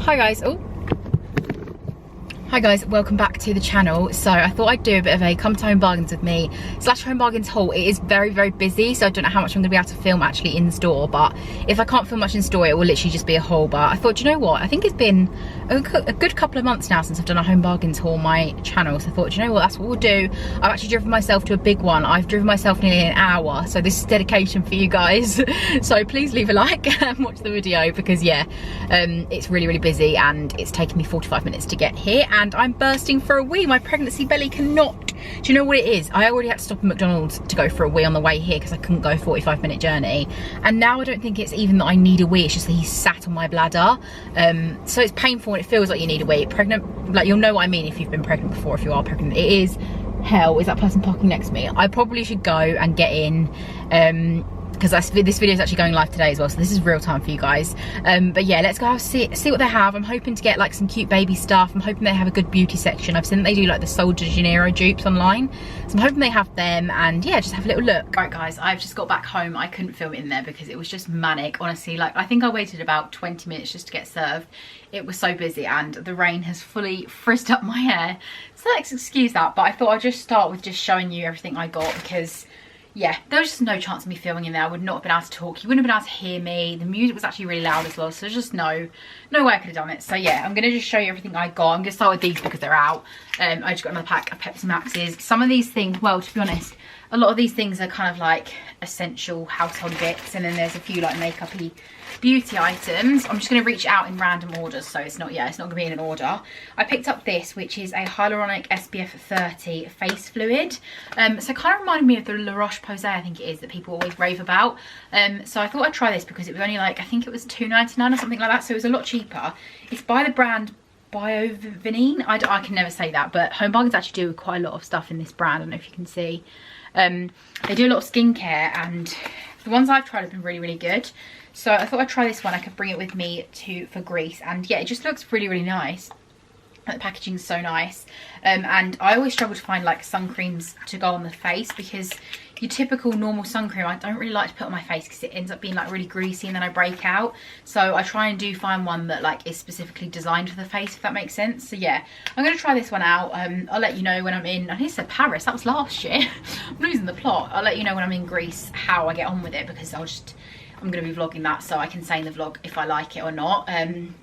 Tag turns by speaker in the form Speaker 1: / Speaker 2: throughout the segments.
Speaker 1: Hi guys, hi guys, welcome back to the channel. So I thought I'd do a bit of a come to home bargains with me / home bargains haul. It is very busy, so I don't know how much I'm gonna be able to film actually in store, but if I can't film much in store, it will literally just be a haul. But I thought, do you know what, I think it's been a good couple of months now since I've done a home bargains haul on my channel, so I thought, do you know what, that's what we'll do. I've actually driven myself to a big one. I've driven myself nearly an hour, so this is dedication for you guys. So please leave a like and watch the video, because yeah, it's really busy and it's taken me 45 minutes to get here, and I'm bursting for a wee. My pregnancy belly cannot. Do you know what it is? I already had to stop at McDonald's to go for a wee on the way here because I couldn't go a 45-minute journey, and now I don't think it's even that I need a wee, it's just that he's sat on my bladder. So it's painful and it feels like you need a wee. Pregnant, like, you'll know what I mean if you've been pregnant before, if you are pregnant. It is hell. Is that person parking next to me? I probably should go and get in, because this video is actually going live today as well, so this is real time for you guys. But yeah, let's go see what they have. I'm hoping to get like some cute baby stuff. I'm hoping they have a good beauty section. I've seen that they do like the Sol de Janeiro dupes online, so I'm hoping they have them, and yeah, just have a little look. Right guys, I've just got back home. I couldn't film in there because it was just manic, honestly. Like, I think I waited about 20 minutes just to get served. It was so busy and the rain has fully frizzed up my hair, so let's excuse that. But I thought I'd just start with just showing you everything I got, because yeah, there was just no chance of me filming in there. I would not have been able to talk. You wouldn't have been able to hear me. The music was actually really loud as well, so there's just no way I could have done it. So yeah, I'm gonna just show you everything I got. I'm gonna start with these because they're out. I just got another pack of Pepsi Maxes. Some of these things, well, to be honest, a lot of these things are kind of like essential household bits, and then there's a few like makeup-y beauty items. I'm just going to reach out in random orders, so it's not going to be in an order. I picked up this, which is a hyaluronic SPF 30 face fluid. So it kind of reminded me of the La Roche-Posay, I think it is, that people always rave about. So I thought I'd try this because it was only like, I think it was $2.99 or something like that, so it was a lot cheaper. It's by the brand Biovinine. I can never say that, but Home Bargains actually do quite a lot of stuff in this brand. I don't know if you can see. They do a lot of skincare, and the ones I've tried have been really good. So I thought I'd try this one. I could bring it with me for Greece, and yeah, it just looks really nice. The packaging is so nice. And I always struggle to find like sun creams to go on the face, because your typical normal sun cream I don't really like to put on my face because it ends up being like really greasy and then I break out. So I try and find one that like is specifically designed for the face, if that makes sense. So yeah, I'm gonna try this one out. I'll let you know when I'm in, I think it said Paris, that was last year. I'm losing the plot. I'll let you know when I'm in Greece how I get on with it, because I'm going to be vlogging that, so I can say in the vlog if I like it or not.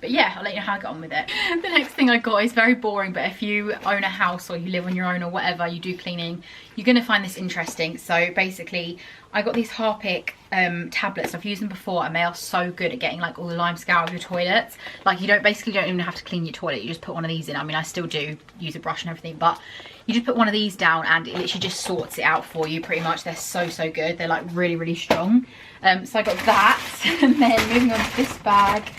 Speaker 1: But yeah, I'll let you know how I get on with it. The next thing I got is very boring, but if you own a house or you live on your own or whatever, you do cleaning, you're going to find this interesting. So basically, I got these Harpic tablets. I've used them before, and they are so good at getting like all the lime scale out of your toilets. Like, you don't even have to clean your toilet, you just put one of these in. I mean, I still do use a brush and everything, but you just put one of these down and it literally just sorts it out for you pretty much. They're so good. They're like really strong. So I got that, and then moving on to this bag,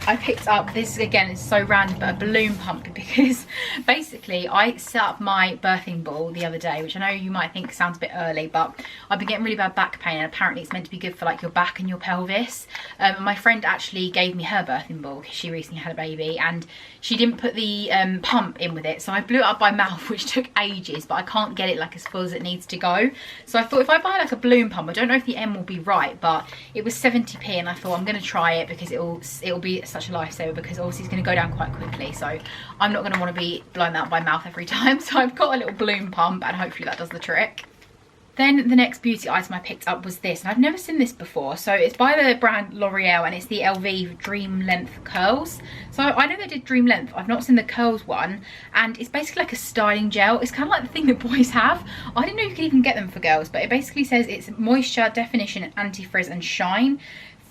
Speaker 1: I picked up this, again, it's so random, but a balloon pump, because basically I set up my birthing ball the other day, which I know you might think sounds a bit early, but I've been getting really bad back pain, and apparently it's meant to be good for like your back and your pelvis. My friend actually gave me her birthing ball because she recently had a baby, and she didn't put the pump in with it, so I blew it up by mouth, which took ages, but I can't get it like as full as it needs to go. So I thought if I buy like a balloon pump, I don't know if the M will be right, but it was 70p, and I thought I'm going to try it because it'll be such a lifesaver, because obviously it's going to go down quite quickly, so I'm not going to want to be blowing that up by mouth every time. So I've got a little balloon pump, and hopefully that does the trick. Then the next beauty item I picked up was this, and I've never seen this before. So it's by the brand L'Oreal, and it's the LV Dream Length Curls. So I know they did Dream Length, I've not seen the curls one, and it's basically like a styling gel. It's kind of like the thing that boys have. I didn't know you could even get them for girls, but it basically says it's moisture, definition, anti-frizz and shine.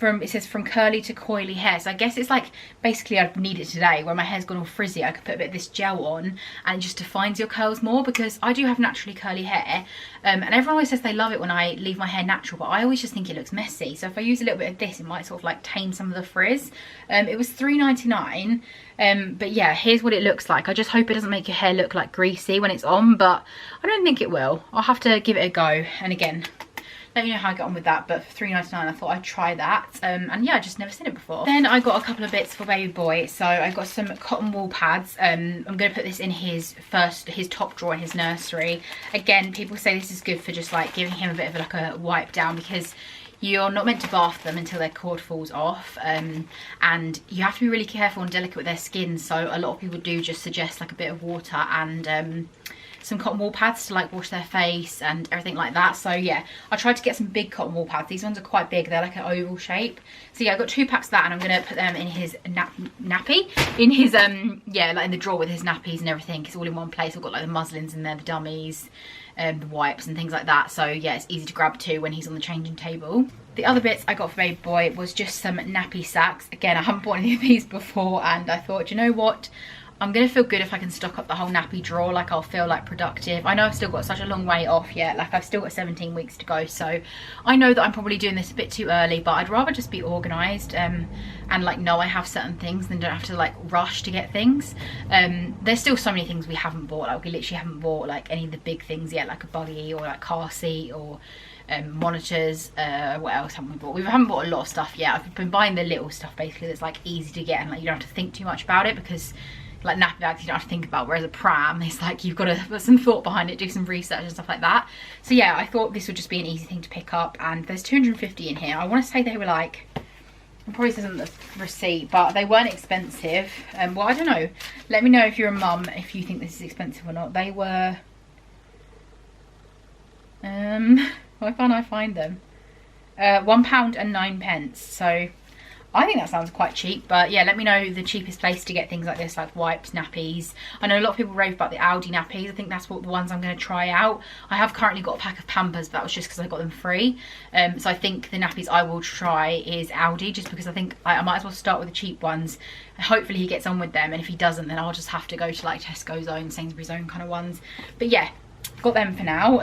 Speaker 1: It says from curly to coily hair. So I guess it's like, basically I'd need it today where my hair's gone all frizzy. I could put a bit of this gel on and it just defines your curls more, because I do have naturally curly hair, and everyone always says they love it when I leave my hair natural, but I always just think it looks messy. So if I use a little bit of this, it might sort of like tame some of the frizz. It was $3.99, but yeah, here's what it looks like. I just hope it doesn't make your hair look like greasy when it's on, but I don't think it will. I'll have to give it a go, and again, let me know how I get on with that. But for $3.99 I thought I'd try that, and yeah, I just never seen it before. Then I got a couple of bits for baby boy. So I got some cotton wool pads. I'm gonna put this in his top drawer in his nursery. Again, people say this is good for just like giving him a bit of like a wipe down, because you're not meant to bath them until their cord falls off, and you have to be really careful and delicate with their skin, so a lot of people do just suggest like a bit of water and some cotton wool pads to like wash their face and everything like that. So yeah, I tried to get some big cotton wool pads. These ones are quite big, they're like an oval shape. So yeah, I got 2 packs of that, and I'm gonna put them in his nappy, in his yeah, like in the drawer with his nappies and everything. It's all in one place. I've got like the muslins in there, the dummies, the wipes and things like that. So yeah, it's easy to grab too when he's on the changing table. The other bits I got for baby boy was just some nappy sacks. Again, I haven't bought any of these before, and I thought, you know what, I'm gonna feel good if I can stock up the whole nappy drawer. Like, I'll feel like productive. I know I've still got such a long way off yet, like I've still got 17 weeks to go, so I know that I'm probably doing this a bit too early, but I'd rather just be organised and like know I have certain things than don't have to like rush to get things. There's still so many things we haven't bought. Like, we literally haven't bought like any of the big things yet, like a buggy or like car seat or monitors. What else haven't we bought? We haven't bought a lot of stuff yet. I've been buying the little stuff basically that's like easy to get, and like you don't have to think too much about it, because like nappy bags you don't have to think about, whereas a pram, it's like you've got to put some thought behind it, do some research and stuff like that. So yeah, I thought this would just be an easy thing to pick up, and there's 250 in here. I want to say they were like, it probably says on the receipt, but they weren't expensive. Well, I don't know, let me know if you're a mum if you think this is expensive or not. They were why can't I find them? £1.09. So I think that sounds quite cheap, but yeah, let me know the cheapest place to get things like this, like wipes, nappies. I know a lot of people rave about the Aldi nappies. I think that's what the ones I'm going to try out. I have currently got a pack of Pampers, but that was just because I got them free. So I think the nappies I will try is Aldi, just because I think I might as well start with the cheap ones. And hopefully he gets on with them, and if he doesn't, then I'll just have to go to like Tesco's own, Sainsbury's own kind of ones. But yeah, got them for now.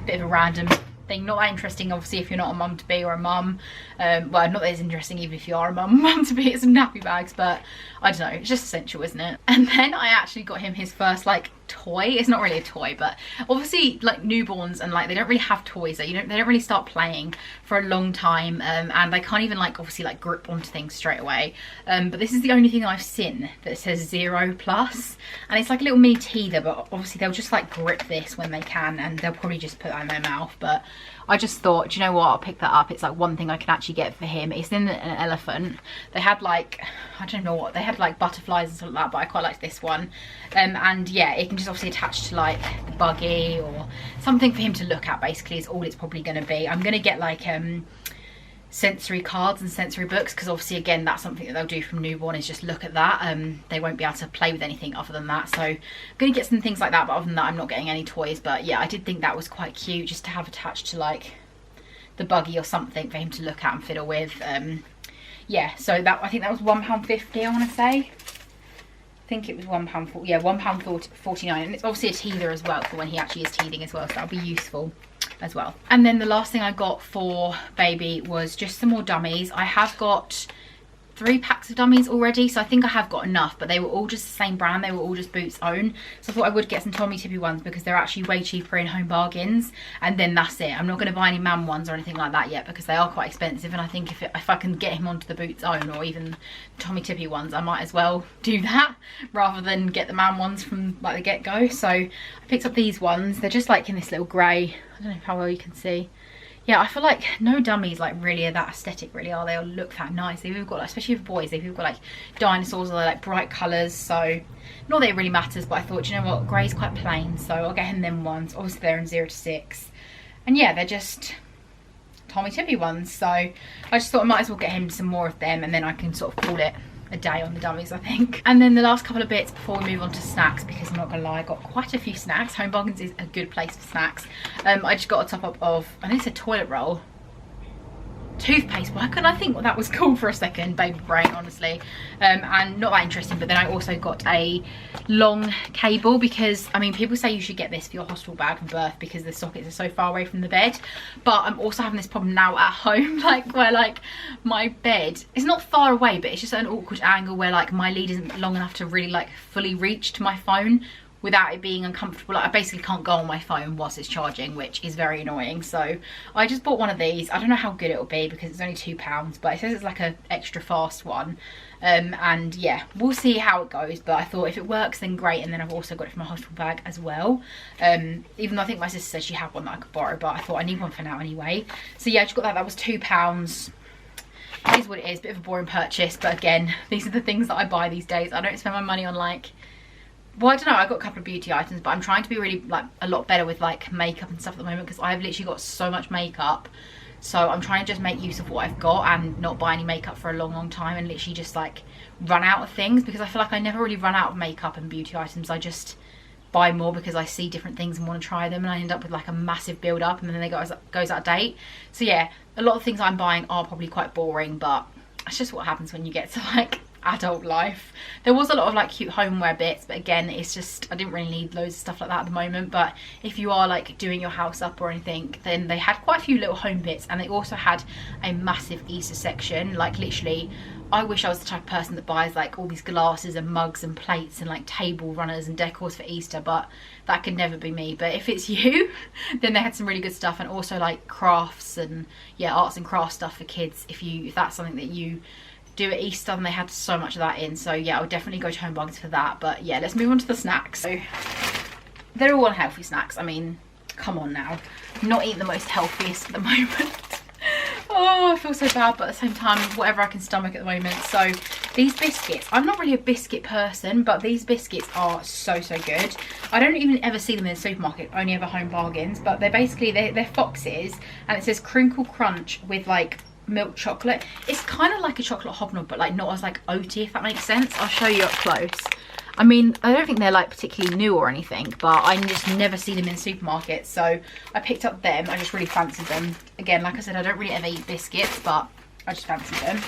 Speaker 1: Bit of a random thing, not that interesting obviously if you're not a mum to be or a mum. Well, not that it's interesting even if you are a mum to be. It's some nappy bags, but I don't know, it's just essential, isn't it? And then I actually got him his first like toy. It's not really a toy, but obviously like newborns and like they don't really have toys. They don't really start playing for a long time, and they can't even like obviously like grip onto things straight away. But this is the only thing I've seen that says 0+, and it's like a little mini teether, but obviously they'll just like grip this when they can, and they'll probably just put that in their mouth. But I just thought, do you know what, I'll pick that up. It's like one thing I can actually get for him. It's in an elephant. They had like, I don't know what, they had like butterflies and stuff like that, but I quite liked this one. And yeah, it can just obviously attach to like the buggy or something for him to look at, basically is all it's probably going to be. I'm going to get like sensory cards and sensory books, because obviously again that's something that they'll do from newborn, is just look at that. They won't be able to play with anything other than that, so I'm gonna get some things like that, but other than that I'm not getting any toys. But yeah, I did think that was quite cute just to have attached to like the buggy or something for him to look at and fiddle with. Yeah, so that, I think that was £1.50, I want to say. I think it was £1.40, yeah, £1.49, and it's obviously a teether as well for when he actually is teething as well, so that'll be useful as well. And then the last thing I got for baby was just some more dummies. I have got 3 packs of dummies already, so I think I have got enough, but they were all just the same brand. They were all just Boots own, so I thought I would get some Tommy Tippy ones because they're actually way cheaper in Home Bargains, and then that's it. I'm not going to buy any man ones or anything like that yet because they are quite expensive, and I think if I can get him onto the Boots own or even Tommy Tippy ones, I might as well do that rather than get the man ones from like the get-go. So I picked up these ones. They're just like in this little grey, I don't know how well you can see. Yeah, I feel like no dummies like really are that aesthetic, really, are they? Or look that nice. They've got like, especially for boys, they've got like dinosaurs or like bright colours. So not that it really matters, but I thought, you know what, grey's quite plain, so I'll get him them ones. Obviously they're in 0 to 6, and yeah, they're just Tommy Tippy ones. So I just thought I might as well get him some more of them, and then I can sort of call it a day on the dummies, I think. And then the last couple of bits before we move on to snacks, because I'm not gonna lie, I got quite a few snacks. Home Bargains is a good place for snacks. I just got a top up of, I think it's a toilet roll, toothpaste. Why couldn't I think what that was called for a second? Baby brain, honestly. And not that interesting. But then I also got a long cable, because I mean, people say you should get this for your hospital bag from birth because the sockets are so far away from the bed, but I'm also having this problem now at home, like where like my bed is not far away, but it's just at an awkward angle where like my lead isn't long enough to really like fully reach to my phone without it being uncomfortable. Like I basically can't go on my phone whilst it's charging, which is very annoying. So I just bought one of these. I don't know how good it'll be because it's only £2, but it says it's like a extra fast one. And yeah, we'll see how it goes, but I thought if it works then great. And then I've also got it for my hospital bag as well, even though I think my sister said she had one that I could borrow, but I thought I need one for now anyway. So yeah, I just got that. That was £2. It is what it is, bit of a boring purchase, but again, these are the things that I buy these days. I don't spend my money on like, well, I don't know, I got a couple of beauty items, but I'm trying to be really like a lot better with like makeup and stuff at the moment because I've literally got so much makeup. So I'm trying to just make use of what I've got and not buy any makeup for a long time and literally just like run out of things, because I feel like I never really run out of makeup and beauty items. I just buy more because I see different things and want to try them, and I end up with like a massive build up and then they goes out of date. So yeah, a lot of things I'm buying are probably quite boring, but that's just what happens when you get to like adult life. There was a lot of like cute homeware bits, but again, it's just I didn't really need loads of stuff like that at the moment. But if you are like doing your house up or anything, then they had quite a few little home bits, and they also had a massive Easter section. Like literally, I wish I was the type of person that buys like all these glasses and mugs and plates and like table runners and decors for Easter, but that could never be me. But if it's you, then they had some really good stuff, and also like crafts and yeah, arts and crafts stuff for kids if that's something that you do at Easter, and they had so much of that in. So yeah, I would definitely go to Home Bargains for that. But yeah, let's move on to the snacks. So they're all unhealthy snacks. I mean, come on now, I'm not eating the most healthiest at the moment. Oh, I feel so bad, but at the same time, whatever I can stomach at the moment. So these biscuits, I'm not really a biscuit person, but these biscuits are so good. I don't even ever see them in the supermarket, only ever Home Bargains, but they're basically they're Foxes, and it says crinkle crunch with like milk chocolate. It's kind of like a chocolate hobnob, but like not as like oaty, if that makes sense. I'll show you up close. I mean, I don't think they're like particularly new or anything, but I just never see them in supermarkets, so I picked up them. I just really fancied them. Again, like I said, I don't really ever eat biscuits, but I just fancied them.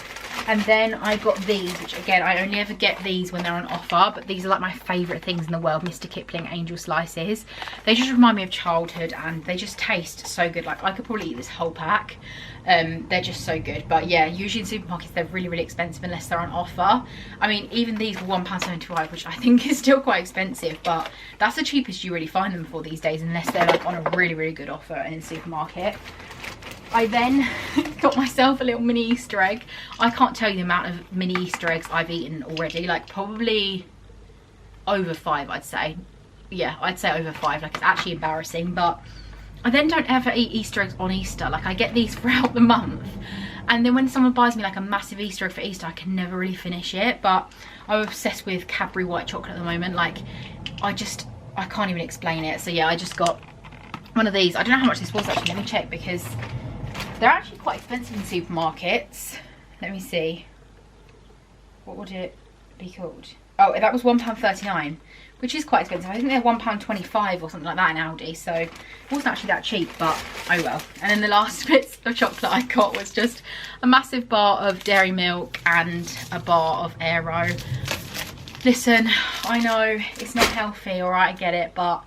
Speaker 1: And then I got these, which again, I only ever get these when they're on offer, but these are like my favourite things in the world, Mr. Kipling Angel Slices. They just remind me of childhood, and they just taste so good. Like I could probably eat this whole pack. They're just so good. But yeah, usually in supermarkets they're really expensive unless they're on offer. I mean, even these were £1.75, which I think is still quite expensive, but that's the cheapest you really find them for these days, unless they're like on a really good offer in a supermarket. I then got myself a little mini Easter egg. I can't tell you the amount of mini Easter eggs I've eaten already, like probably over 5, I'd say. Yeah, I'd say over 5. Like, it's actually embarrassing, but I then don't ever eat Easter eggs on Easter. Like, I get these throughout the month, and then when someone buys me like a massive Easter egg for Easter, I can never really finish it. But I'm obsessed with Cadbury white chocolate at the moment. Like, I can't even explain it. So yeah, I just got one of these. I don't know how much this was actually. Let me check, because they're actually quite expensive in supermarkets. Let me see. What would it be called? Oh, that was £1.39, which is quite expensive. I think they're £1.25 or something like that in Aldi, so it wasn't actually that cheap, but oh well. And then the last bits of chocolate I got was just a massive bar of dairy milk and a bar of Aero. Listen, I know it's not healthy, alright, I get it, but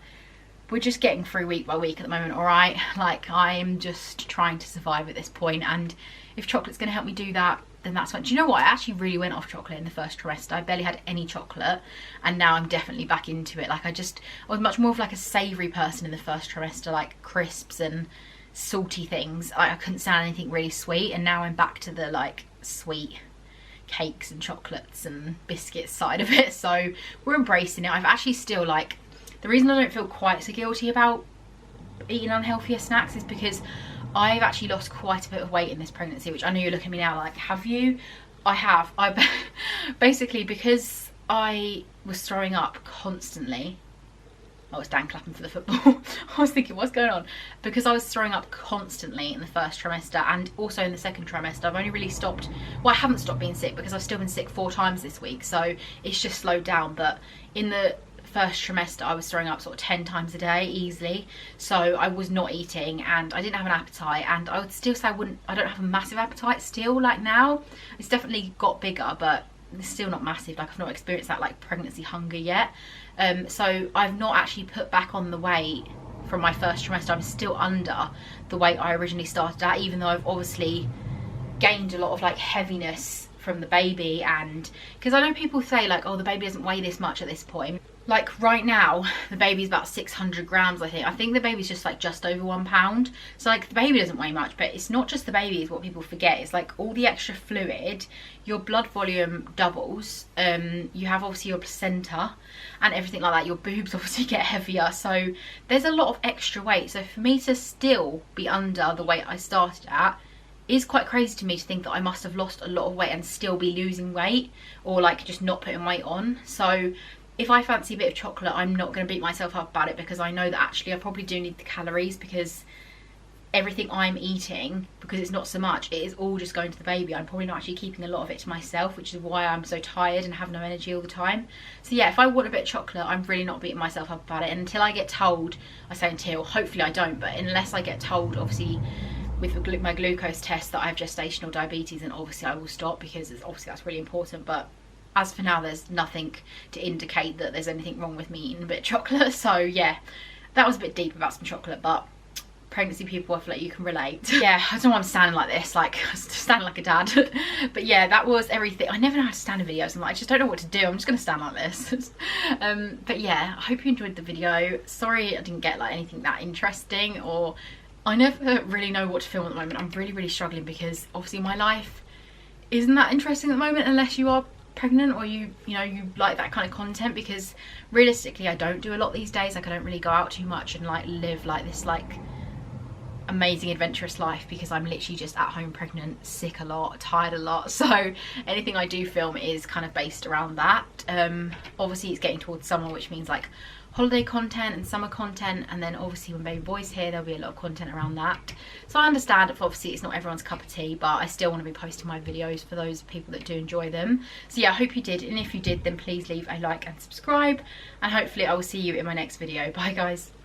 Speaker 1: we're just getting through week by week at the moment, alright? Like, I'm just trying to survive at this point, and if chocolate's going to help me do that, then that's fine. Do you know what? I actually really went off chocolate in the first trimester. I barely had any chocolate, and now I'm definitely back into it. Like, I was much more of like a savoury person in the first trimester, like crisps and salty things. I couldn't stand anything really sweet, and now I'm back to the like sweet cakes and chocolates and biscuits side of it. So we're embracing it. I've actually still like, the reason I don't feel quite so guilty about eating unhealthier snacks is because I've actually lost quite a bit of weight in this pregnancy, which I know you're looking at me now like, have you? I have. Basically, because I was throwing up constantly. Oh, it's Dan clapping for the football. I was thinking, what's going on? Because I was throwing up constantly in the first trimester and also in the second trimester. I've only really stopped, well, I haven't stopped being sick because I've still been sick 4 times this week, so it's just slowed down. But in the first trimester I was throwing up sort of 10 times a day easily, so I was not eating and I didn't have an appetite, and I would still say I don't have a massive appetite still. Like, now it's definitely got bigger, but it's still not massive. Like, I've not experienced that like pregnancy hunger yet. So I've not actually put back on the weight from my first trimester. I'm still under the weight I originally started at, even though I've obviously gained a lot of like heaviness from the baby. And because I know people say like, oh, the baby doesn't weigh this much at this point. Like right now the baby's about 600 grams. I think the baby's just like just over £1. So like the baby doesn't weigh much, but it's not just the baby, is what people forget. It's like all the extra fluid, your blood volume doubles, you have obviously your placenta and everything like that, your boobs obviously get heavier, so there's a lot of extra weight. So for me to still be under the weight I started at is quite crazy to me, to think that I must have lost a lot of weight and still be losing weight, or like just not putting weight on. So if I fancy a bit of chocolate, I'm not going to beat myself up about it, because I know that actually I probably do need the calories, because everything I'm eating, because it's not so much, it is all just going to the baby. I'm probably not actually keeping a lot of it to myself, which is why I'm so tired and have no energy all the time. So yeah, if I want a bit of chocolate, I'm really not beating myself up about it. And until I get told, I say until, hopefully I don't, but unless I get told, obviously, with my glucose test, that I have gestational diabetes, and obviously I will stop, because obviously that's really important. But as for now, there's nothing to indicate that there's anything wrong with me eating a bit of chocolate. So yeah, that was a bit deep about some chocolate, but pregnancy people, I feel like you can relate. Yeah, I don't know why I'm standing like this, like standing like a dad. But yeah, that was everything. I never know how to stand in videos. I'm like, I just don't know what to do. I'm just gonna stand like this. But yeah, I hope you enjoyed the video. Sorry I didn't get like anything that interesting, or I never really know what to film at the moment. I'm really struggling, because obviously my life isn't that interesting at the moment, unless you are pregnant or you know you like that kind of content, because realistically I don't do a lot these days. Like I don't really go out too much and like live like this like amazing adventurous life, because I'm literally just at home pregnant, sick a lot, tired a lot. So anything I do film is kind of based around that. Obviously it's getting towards summer, which means like holiday content and summer content, and then obviously when baby boy's here there'll be a lot of content around that. So I understand if obviously it's not everyone's cup of tea, but I still want to be posting my videos for those people that do enjoy them. So yeah, I hope you did, and if you did, then please leave a like and subscribe, and hopefully I will see you in my next video. Bye guys.